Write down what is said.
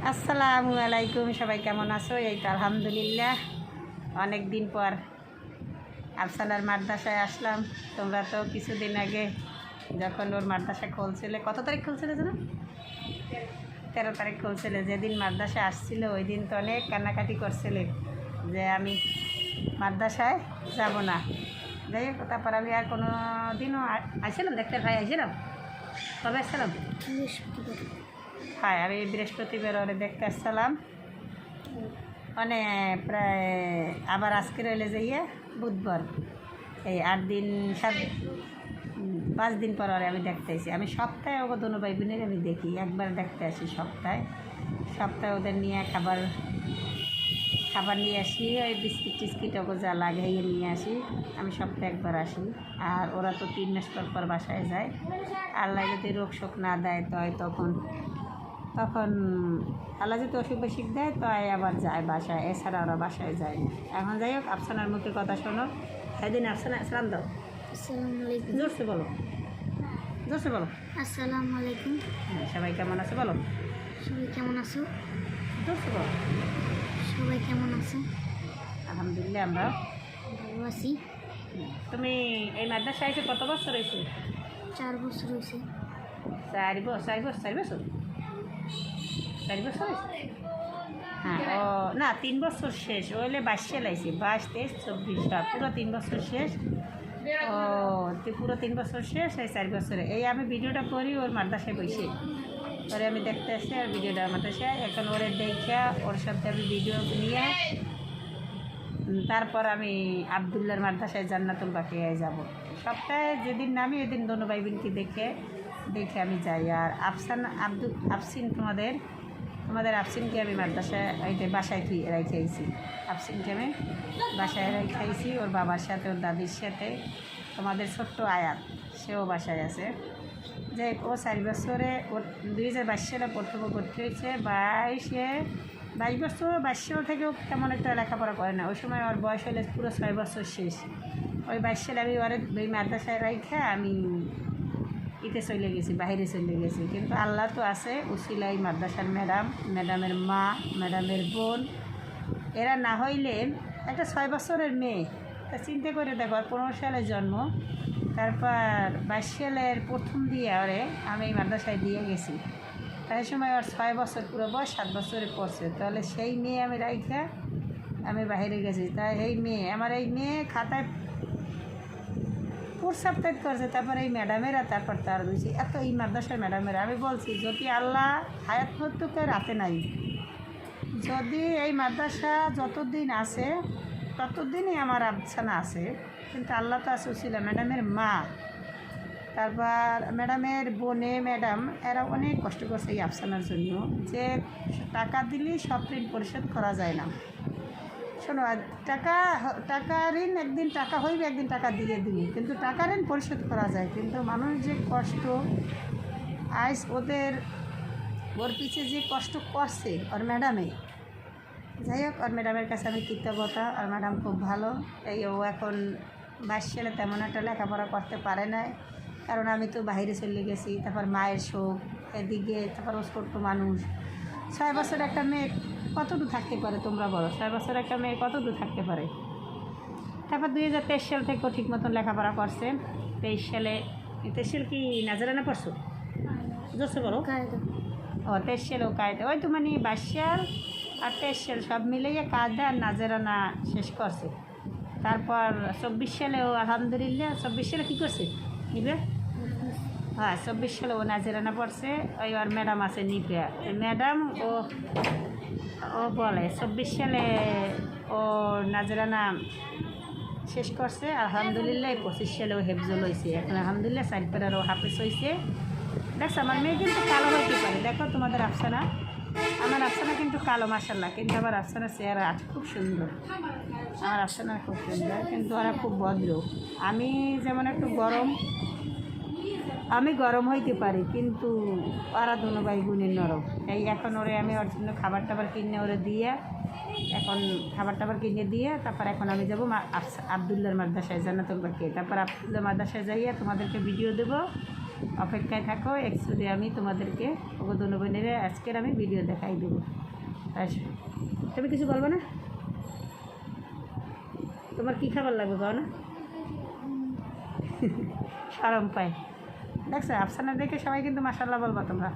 আসসালামু আলাইকুম, সবাই কেমন আছো? এই তো আলহামদুলিল্লাহ, অনেক দিন পর আফসানার মাদ্রাসায় আসলাম। তোমরা তো কিছুদিন আগে যখন ওর মাদ্রাসা খুলছিলে, কত তারিখ খুলছিলে যেন? 13 তারিখ খুলছিলে। যেদিন মাদ্রাসায় আসছিল ওই দিন তো অনেক কান্নাকাটি করছিলে যে আমি মাদ্রাসায় যাব না। যাই হোক, তারপর আমি আর কোনো দিনও আসছিলাম, দেখতে ভাই আসছিলাম, কবে আসছিলাম? হ্যাঁ, আমি বৃহস্পতিবার ওরে দেখতে আসছিলাম। প্রায় আবার আজকে রইলে যাইয়া বুধবার, এই 8 দিন 5 দিন পর ওরে আমি দেখতে আসি। আমি সপ্তাহে ওগো দোনো ভাই বোনের আমি দেখি, একবার দেখতে আসি সপ্তাহে ওদের নিয়ে খাবার নিয়ে আসি, ওই বিস্কিট টিস্কিট ওগো যা লাগে নিয়ে আসি। আমি সপ্তাহে একবার আসি। আর ওরা তো 3 মাস পর বাসায় যায়। আল্লাহ যদি রোগ শোক না দেয় তখন আল্লাহ যদি অসুখ বেশিক দেয় তো আবার যায় বাসায়, এছাড়া ওরা বাসায় যায় না। এখন যাই হোক, আফসানার মুখের কথা শোনো। সেদিন আফসানা সালাম দাও। আসসালামু আলাইকুম। জোরসে বলো, জোরসে বলো। আসসালামু আলাইকুম। সবাই কেমন আছে বলো। সবাই কেমন আছো? জোরসে বলো। সবাই কেমন আছে? আলহামদুলিল্লাহ, আমরা ভালো আছি। তুমি এই মাদ্রাসায় এসে কত বছর হয়েছে? 4 বছর হয়েছে। 4 বছর হয়েছে। হ্যাঁ, ও না, 3 বছর শেষ হইলে 22 সাল আইছে, 22, 23, 24, পুরো 3 বছর শেষ। ও পুরো 3 বছর শেষ, এই 4 বছরে এই আমি ভিডিওটা করি ওর মাদ্রাসায় বসে, ওরে আমি দেখতে আসি আর ভিডিওটা মাদ্রাসায়। এখন ওরে দেখা ওর সাথে আমি ভিডিও নিয়ে তারপর আমি আবদুল্লার মাদ্রাসায় জান্নাতুল বাকিয়ায় যাব। সপ্তাহে যেদিন নামি ওই দিন দোনো ভাই বোনকে দেখে আমি যাই। আর আফসিন তোমাদের আফসিনকে আমি মাদ্রাসায় বাসায় রেখে আইছি। আফসিনকে আমি বাসায় রেখে আইছি ওর বাবার সাথে, ওর দাদির সাথে। তোমাদের ছোট্ট আয়াত, সেও বাসায় আছে। যে ও 4 বছরে, ওর 2022 সালে প্রথম ভর্তি হয়েছে। 22 বছর, 22 সাল থেকেও তেমন একটা লেখাপড়া করে না। ওই সময় ওর বয়স হলে পুরো 6 বছর শেষ। ওই 22 সালে আমি ওই মাদ্রাসায় রেখে আমি চলে গেছি, বাইরে চলে গেছি। কিন্তু আল্লাহ তো আছে, উসিলাই মাদ্রাসার ম্যাডামের মা, ম্যাডামের বোন, এরা না হইলে একটা 6 বছরের মেয়ে, তা চিন্তা করে দেখো। আর 15 সালে জন্ম, তারপর 22 সালের প্রথম দিয়ে ওরে আমি এই মাদ্রাসায় দিয়ে গেছি। তাই সময় ওর 6 বছর পুরো বয়স, 7 বছরে পড়ছে। তাহলে সেই মেয়ে আমি রাইখা আমি বাইরে গেছি। তাই এই মেয়ে খাতায় সাবস্ক্রাইব করছে। তারপরে এই ম্যাডামেরা, তারপর তার বুঝছি এত এই মাদ্রাসার ম্যাডামেরা। আমি বলছি যদি আল্লাহ হায়াত মৃত্যুকে রাতে নাই, যদি এই মাদ্রাসা যতদিন আছে ততদিনই আমার আফসানা আছে। কিন্তু আল্লাহ তো আছে ছিল ম্যাডামের মা, তারপর ম্যাডামের বোনে, ম্যাডাম এরা অনেক কষ্ট করছে এই আফসানার জন্য। যে টাকা দিলেই সব ঋণ পরিশোধ করা যায় না। শোনো, টাকা ঋণ একদিন টাকা হইবে, একদিন টাকা দিয়ে দিবি, কিন্তু টাকা ঋণ পরিশোধ করা যায়। কিন্তু মানুষ যে কষ্ট আইস ওর পিছিয়ে যে কষ্ট করছে ওর ম্যাডামে, যাই হোক, ওর ম্যাডামের কাছে আমি কৃতজ্ঞতা। আর ম্যাডাম খুব ভালো। ও এখন 22 সালে তেমন একটা লেখাপড়া করতে পারে না, কারণ আমি তো বাইরে চলে গেছি। তারপর মায়ের শোক এদিকে, তারপর ও ছোট্ট মানুষ। 6 বছর একটা মেয়ে কতটুকু থাকতে পারে তোমরা বলো? 6 বছর একটা মেয়ে কতটুকু থাকতে পারে? তারপর 2023 সাল থেকেও ঠিক মতন লেখাপড়া করছে। 23 সালে কি নাজারানা পড়ছো? জোরসে বলো। ও 23 সালেও কায়দা, ওই তো মানে 22 সাল আর 23 সাল সব মিলিয়ে কায়দা আর নাজারানা শেষ করছে। তারপর 24 সালেও আলহামদুলিল্লাহ, 24 সালে কী করছে নিবে? হ্যাঁ, 24 সালে ও নাজারানা পড়ছে। ওই আর ম্যাডাম আছে নিবে, ম্যাডাম ও বলে 24 সালে ও নাজরানা শেষ করছে আলহামদুলিল্লাহ। 25 সালেও হেফজল হয়েছে। এখন আলহামদুলিল্লাহ 4 পেরারও হাফেজ হয়েছে। দেখছো, আমার মেয়ে কিন্তু কালো হইতে পারে। দেখো তোমাদের আফসানা, আমার আফসানা কিন্তু কালো মাশাআল্লাহ, কিন্তু আমার আফসানার চেহারা খুব সুন্দর। আমার আফসানা খুব সুন্দর, কিন্তু ওরা খুব ভদ্র। আমি যেমন একটু আমি গরম হইতে পারি, কিন্তু ওরা দুনো ভাই বোনের নরম। এই এখন আমি ওর জন্য খাবার টাবার কিনে ওরে দিয়ে, এখন খাবার টাবার কিনে দিয়ে তারপর এখন আমি যাবো আবদুল্লার মাদ্রাসায় জান্নাতুল বাকিয়া। তারপর আবদুল্লার মাদ্রাসায় যাইয়া তোমাদেরকে ভিডিও দেবো অপেক্ষায় থাকো, অ্যাকচুয়ালি আমি তোমাদেরকে ওগো বোনের আজকের আমি ভিডিও দেখাই দেবো। আচ্ছা, তুমি কিছু বলবো না? তোমার কী খাবার লাগবে বলো না? শরম পায়, দেখছো আফসানা দেখে সবাই কিন্তু মাশাআল্লাহ বলবা তোমরা।